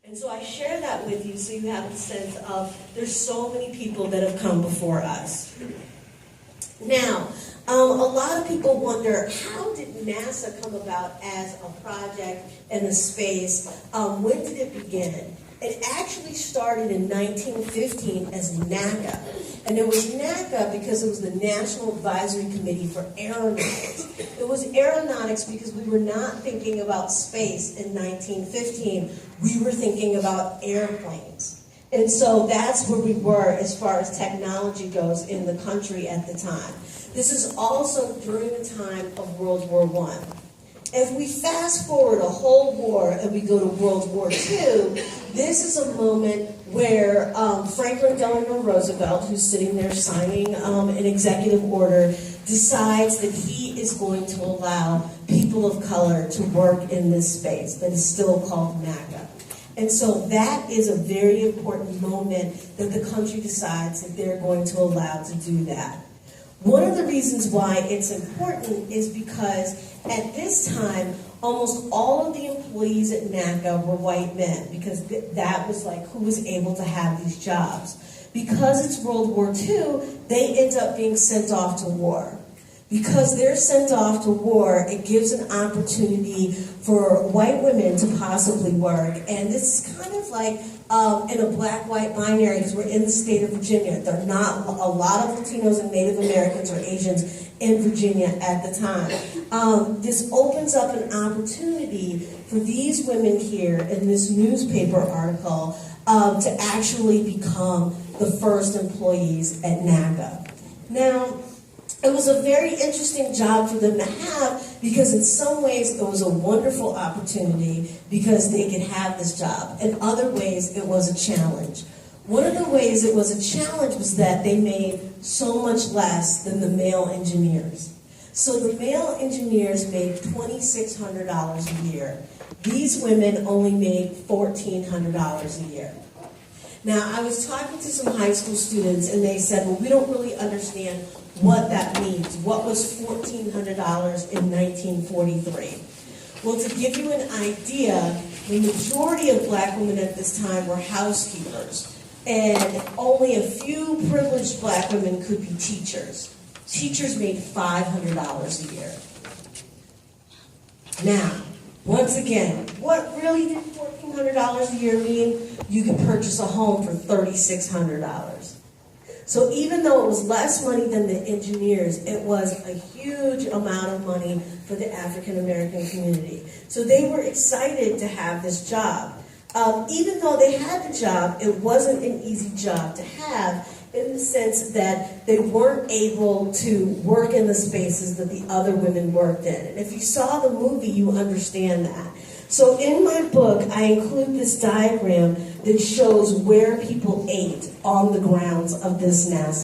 And so I share that with you so you have a sense of there's so many people that have come before us. Now, a lot of people wonder, how did NASA come about as a project and a space? When did it begin? It actually started in 1915 as NACA. And it was NACA because it was the National Advisory Committee for Aeronautics. It was aeronautics because we were not thinking about space in 1915. We were thinking about airplanes. And so that's where we were as far as technology goes in the country at the time. This is also during the time of World War I. If we fast forward a whole war and we go to World War II, this is a moment where Franklin Delano Roosevelt, who's sitting there signing an executive order, decides that he is going to allow people of color to work in this space that is still called NACA. And so that is a very important moment that the country decides that they're going to allow to do that. One of the reasons why it's important is because at this time, almost all of the employees at NACA were white men, because that was like who was able to have these jobs. Because it's World War II, they end up being sent off to war. Because they're sent off to war, it gives an opportunity for white women to possibly work. And this is kind of like in a black-white binary, because we're in the state of Virginia. There are not a lot of Latinos and Native Americans or Asians in Virginia at the time. This opens up an opportunity for these women here in this newspaper article to actually become the first employees at NACA. Now, it was a very interesting job for them to have because in some ways it was a wonderful opportunity because they could have this job. In other ways, it was a challenge. One of the ways it was a challenge was that they made so much less than the male engineers. So the male engineers made $2,600 a year. These women only made $1,400 a year. Now, I was talking to some high school students, and they said, well, we don't really understand what that means. What was $1,400 in 1943? Well, to give you an idea, the majority of black women at this time were housekeepers, and only a few privileged black women could be teachers. Teachers made $500 a year. Now, once again, what really did $1,400 a year mean? You could purchase a home for $3,600. So even though it was less money than the engineers, it was a huge amount of money for the African American community. So they were excited to have this job. Even though they had the job, it wasn't an easy job to have in the sense that they weren't able to work in the spaces that the other women worked in. And if you saw the movie, you understand that. So in my book, I include this diagram that shows where people ate on the grounds of this NASA